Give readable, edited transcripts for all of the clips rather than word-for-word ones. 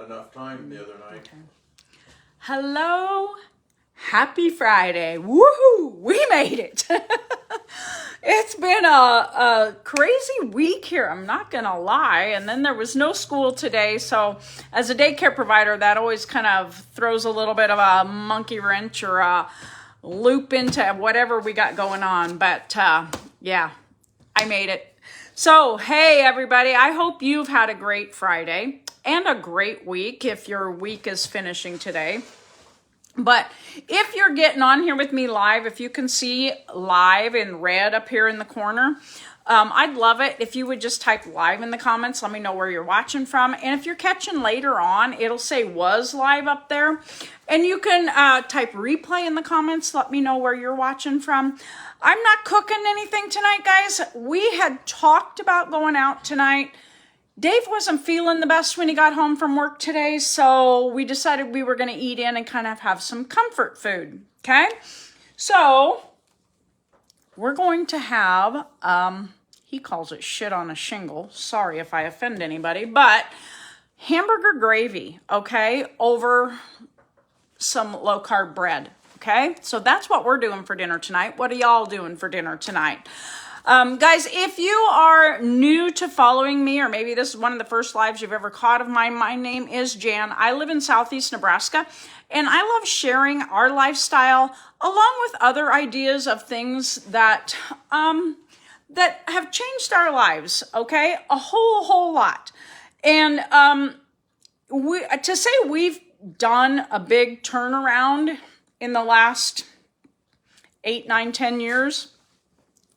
enough time the other night. Okay. Hello, happy Friday. Woohoo, we made it. It's been a crazy week here, I'm not gonna lie. And then there was no school today, so as a daycare provider, that always kind of throws a little bit of a monkey wrench or a loop into whatever we got going on. But yeah, I made it. So, hey everybody, I hope you've had a great Friday and a great week if your week is finishing today. But if you're getting on here with me live, if you can see live in red up here in the corner, I'd love it if you would just type live in the comments. Let me know where you're watching from. And if you're catching later on, it'll say was live up there. And you can type replay in the comments. Let me know where you're watching from. I'm not cooking anything tonight, guys. We had talked about going out tonight. Dave wasn't feeling the best when he got home from work today, so we decided we were going to eat in and kind of have some comfort food, okay? So, we're going to have, he calls it shit on a shingle. Sorry if I offend anybody, but hamburger gravy, okay, over some low-carb bread, okay? So that's what we're doing for dinner tonight. What are y'all doing for dinner tonight? Guys, if you are new to following me, or maybe this is one of the first lives you've ever caught of mine, my name is Jan. I live in Southeast Nebraska, and I love sharing our lifestyle along with other ideas of things that, that have changed our lives, okay? A whole lot. And, to say we've done a big turnaround in the last 8, 9, 10 years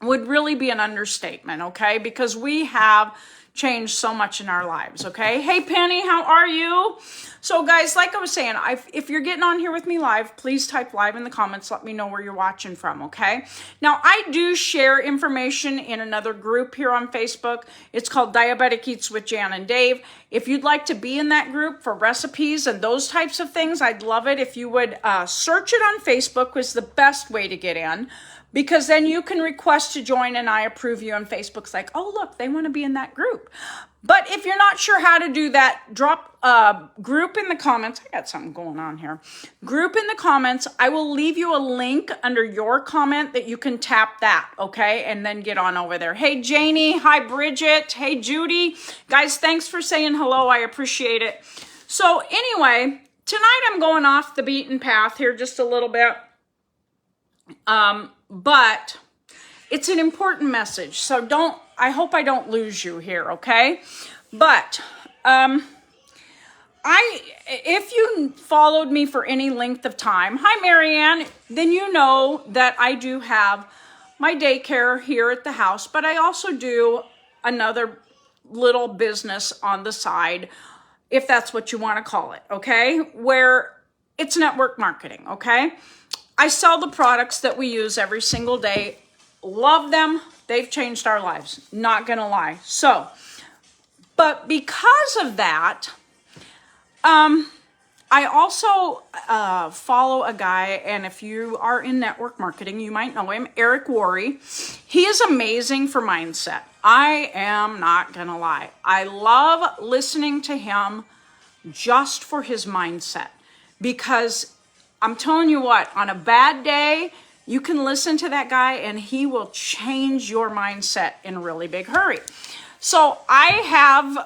would really be an understatement, okay? Because we have changed so much in our lives, okay? Hey, Penny, how are you? So, guys, like I was saying, if you're getting on here with me live, please type live in the comments. Let me know where you're watching from, okay? Now, I do share information in another group here on Facebook. It's called Diabetic Eats with Jan and Dave. If you'd like to be in that group for recipes and those types of things, I'd love it if you would search it on Facebook, was the best way to get in. Because then you can request to join and I approve you, and Facebook's like, oh, look, they want to be in that group. But if you're not sure how to do that, drop group in the comments. I got something going on here. Group in the comments. I will leave you a link under your comment that you can tap that, okay? And then get on over there. Hey, Janie. Hi, Bridget. Hey, Judy. Guys, thanks for saying hello. I appreciate it. So anyway, tonight I'm going off the beaten path here just a little bit. But it's an important message, so I hope I don't lose you here, okay? But, if you followed me for any length of time, hi, Marianne, then you know that I do have my daycare here at the house, but I also do another little business on the side, if that's what you want to call it, okay? Where it's network marketing, okay? I sell the products that we use every single day. Love them. They've changed our lives. Not gonna lie. So, but because of that, I also follow a guy, and if you are in network marketing, you might know him, Eric Worre. He is amazing for mindset. I am not gonna lie. I love listening to him just for his mindset, because I'm telling you what, on a bad day, you can listen to that guy and he will change your mindset in a really big hurry. So I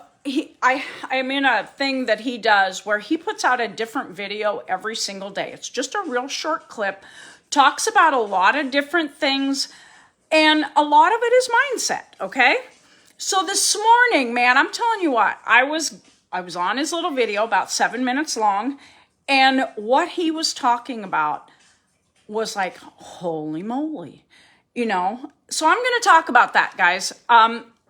am in a thing that he does where he puts out a different video every single day. It's just a real short clip, talks about a lot of different things, and a lot of it is mindset, okay? So this morning, man, I'm telling you what, I was on his little video, about 7 minutes long, and what he was talking about was like, holy moly, you know? So I'm going to talk about that, guys.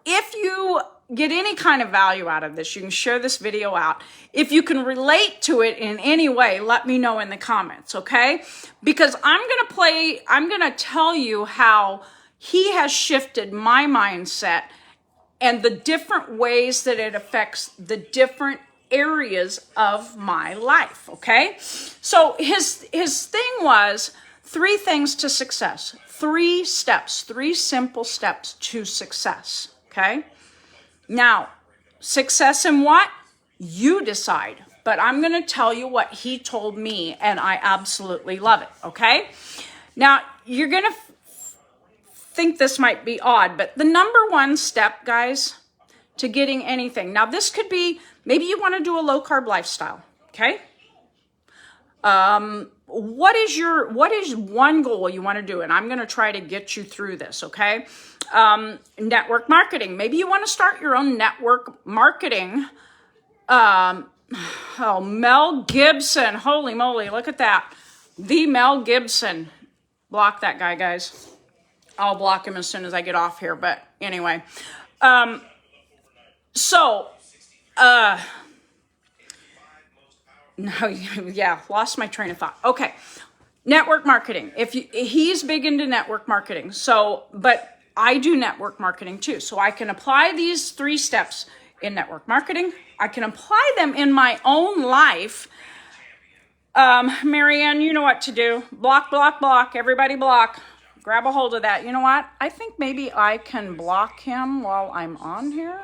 If you get any kind of value out of this, you can share this video out. If you can relate to it in any way, let me know in the comments, okay? Because I'm going to tell you how he has shifted my mindset and the different ways that it affects the different areas of my life, okay? So his thing was 3 things to success, 3 steps, 3 simple steps to success, okay? Now, success in what? You decide. but I'm going to tell you what he told me, and I absolutely love it, okay? Now, you're going to think this might be odd, but the number one step, guys, to getting anything. Now, this could be, maybe you want to do a low-carb lifestyle, okay? What is one goal you want to do? And I'm going to try to get you through this, okay? Network marketing. Maybe you want to start your own network marketing. Oh, Mel Gibson. Holy moly, look at that. The Mel Gibson. Block that guy, guys. I'll block him as soon as I get off here. But anyway. No, yeah, lost my train of thought. Okay. Network marketing. He's big into network marketing. But I do network marketing too. So I can apply these 3 steps in network marketing. I can apply them in my own life. Marianne, you know what to do. Block, block, block. Everybody block. Grab a hold of that. You know what? I think maybe I can block him while I'm on here.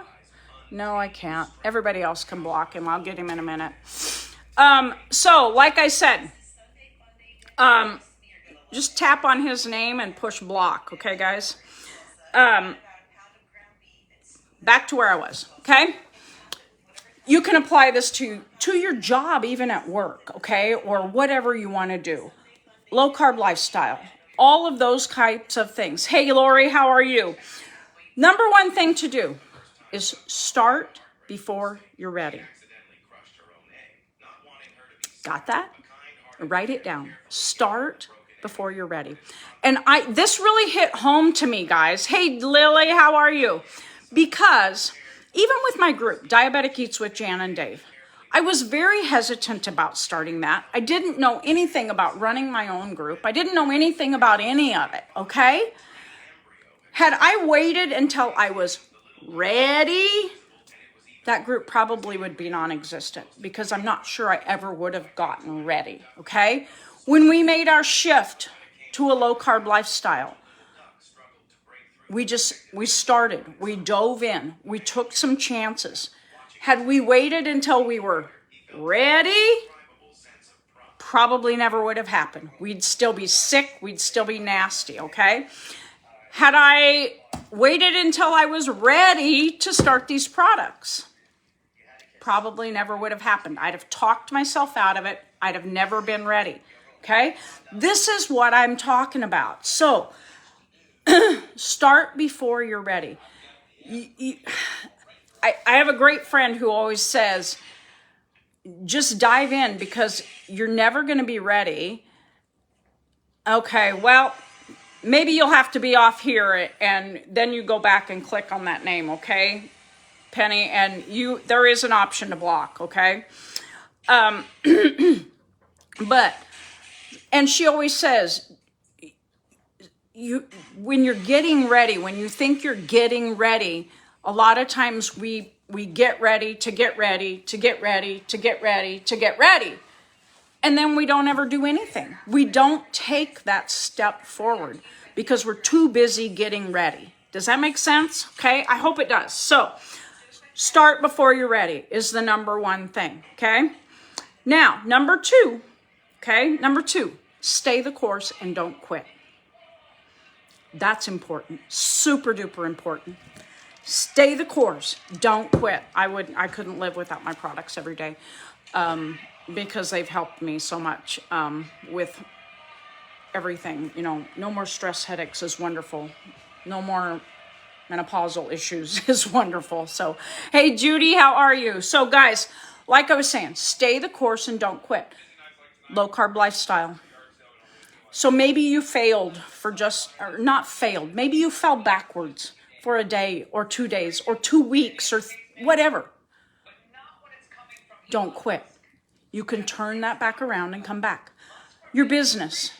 No, I can't. Everybody else can block him. I'll get him in a minute. So like I said, just tap on his name and push block. Okay, guys? Back to where I was. Okay. You can apply this to your job, even at work. Okay. Or whatever you want to do. Low carb lifestyle, all of those types of things. Hey, Lori, how are you? Number one thing to do is start before you're ready. Got that? Write it down. Start before you're ready. And this really hit home to me, guys. Hey, Lily, how are you? Because even with my group, Diabetic Eats with Jan and Dave, I was very hesitant about starting that. I didn't know anything about running my own group. I didn't know anything about any of it, okay? Had I waited until I was ready, that group probably would be non-existent because I'm not sure I ever would have gotten ready, okay? When we made our shift to a low-carb lifestyle, we started, we dove in, we took some chances. Had we waited until we were ready, probably never would have happened. We'd still be sick, we'd still be nasty, okay? Had I waited until I was ready to start these products, probably never would have happened. I'd have talked myself out of it. I'd have never been ready. Okay? This is what I'm talking about. So, start before you're ready. I have a great friend who always says, just dive in because you're never going to be ready. Okay, well, maybe you'll have to be off here and then you go back and click on that name, okay? Penny, and there is an option to block, okay? And she always says, when you're getting ready, when you think you're getting ready, a lot of times we get ready to get ready to get ready to get ready to get ready. And then we don't ever do anything. We don't take that step forward because we're too busy getting ready. Does that make sense? Okay, I hope it does. So, start before you're ready is the number one thing, okay? Now, number 2, stay the course and don't quit. That's important, super duper important. Stay the course, don't quit. I couldn't live without my products every day because they've helped me so much with everything. You know, no more stress headaches is wonderful. No more menopausal issues is wonderful. So, hey, Judy, how are you? So, guys, like I was saying, stay the course and don't quit. Low carb lifestyle. So maybe you failed or not failed. Maybe you fell backwards for a day or 2 days or 2 weeks or whatever. Don't quit. You can turn that back around and come back. Your business.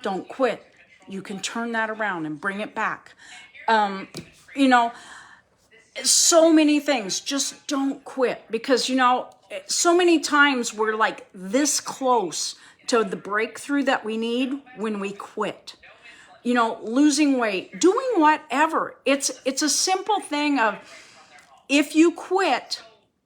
Don't quit. You can turn that around and bring it back. So many things. Just don't quit because, so many times we're like this close to the breakthrough that we need when we quit. Losing weight, doing whatever. It's a simple thing of if you quit,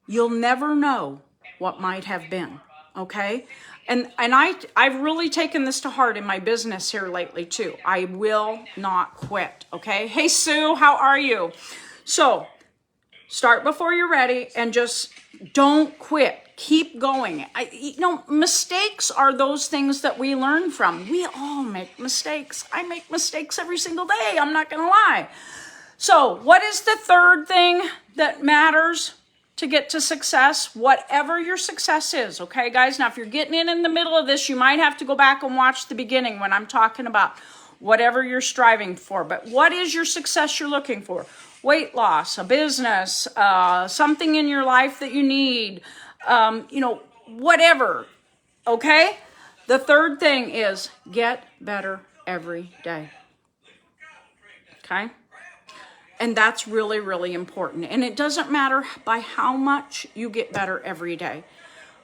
you'll never know what might have been, okay? And I've really taken this to heart in my business here lately too. I will not quit, okay? Hey, Sue, how are you? So start before you're ready and just don't quit. Keep going. Mistakes are those things that we learn from. We all make mistakes. I make mistakes every single day. I'm not going to lie. So what is the third thing that matters to get to success? Whatever your success is, okay, guys? Now, if you're getting in the middle of this, you might have to go back and watch the beginning when I'm talking about whatever you're striving for. But what is your success you're looking for? Weight loss, a business, something in your life that you need, whatever, okay? The third thing is get better every day, okay? And that's really, really important. And it doesn't matter by how much you get better every day.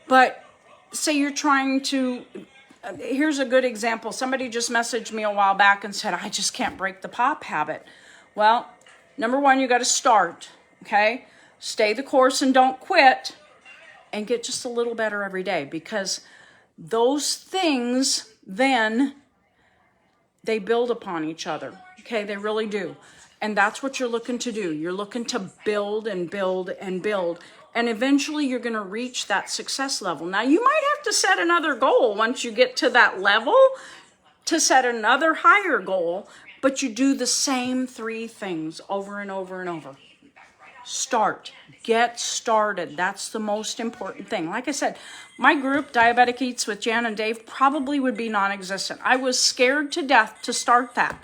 But say you're trying to, here's a good example. Somebody just messaged me a while back and said, I just can't break the pop habit. Well, number one, you got to start, okay? Stay the course and don't quit, and get just a little better every day, because those things then, they build upon each other, okay? They really do. And that's what you're looking to do. You're looking to build and build and build. And eventually you're going to reach that success level. Now, you might have to set another goal once you get to that level to set another higher goal. But you do the same three things over and over and over. Start. Get started. That's the most important thing. Like I said, my group, Diabetic Eats with Jan and Dave, probably would be non-existent. I was scared to death to start that.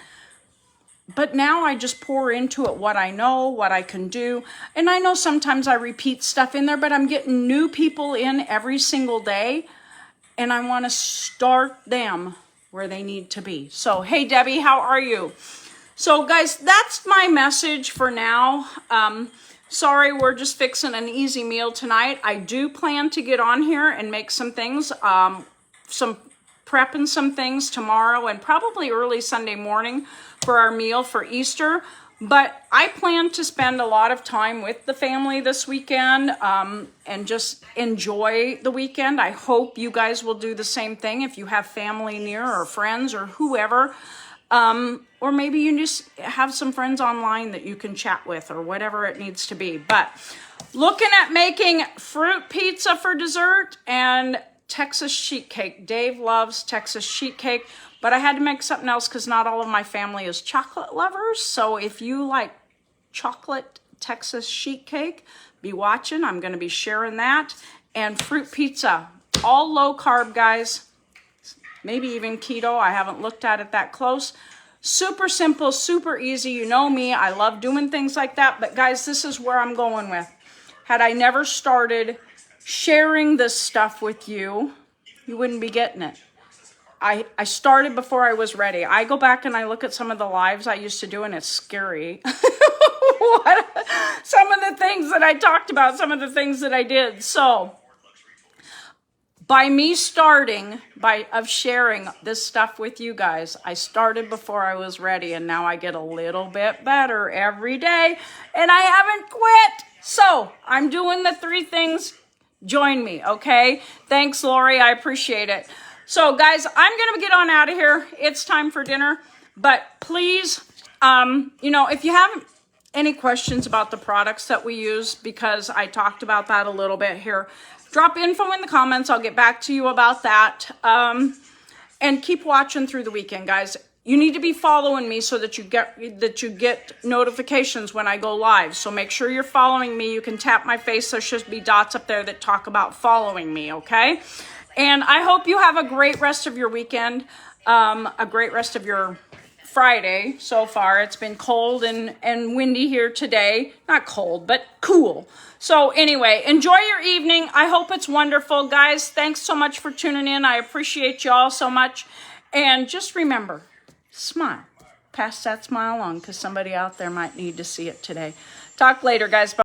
But now I just pour into it what I know, what I can do. And I know sometimes I repeat stuff in there, but I'm getting new people in every single day. And I want to start them where they need to be. So, hey, Debbie, how are you? So, guys, that's my message for now. Sorry, we're just fixing an easy meal tonight. I do plan to get on here and make some things, prepping some things tomorrow and probably early Sunday morning for our meal for Easter. But I plan to spend a lot of time with the family this weekend and just enjoy the weekend. I hope you guys will do the same thing if you have family near or friends or whoever. Or maybe you just have some friends online that you can chat with or whatever it needs to be. But looking at making fruit pizza for dessert and Texas sheet cake. Dave loves Texas sheet cake. But I had to make something else because not all of my family is chocolate lovers. So if you like chocolate Texas sheet cake, be watching. I'm going to be sharing that. And fruit pizza, all low carb, guys. Maybe even keto. I haven't looked at it that close. Super simple, super easy. You know me. I love doing things like that. But guys, this is where I'm going with. Had I never started sharing this stuff with you, you wouldn't be getting it. I started before I was ready. I go back and I look at some of the lives I used to do, and it's scary. Some of the things that I talked about, some of the things that I did. So by me starting, of sharing this stuff with you guys, I started before I was ready, and now I get a little bit better every day, and I haven't quit. So I'm doing the three things. Join me, okay? Thanks, Lori. I appreciate it. So, guys, I'm going to get on out of here. It's time for dinner. But please, if you have any questions about the products that we use, because I talked about that a little bit here, drop info in the comments. I'll get back to you about that. And keep watching through the weekend, guys. You need to be following me so that you get notifications when I go live. So make sure you're following me. You can tap my face. There should be dots up there that talk about following me, okay? And I hope you have a great rest of your weekend, a great rest of your Friday so far. It's been cold and windy here today. Not cold, but cool. So anyway, enjoy your evening. I hope it's wonderful. Guys, thanks so much for tuning in. I appreciate you all so much. And just remember, smile. Pass that smile on because somebody out there might need to see it today. Talk later, guys. Bye.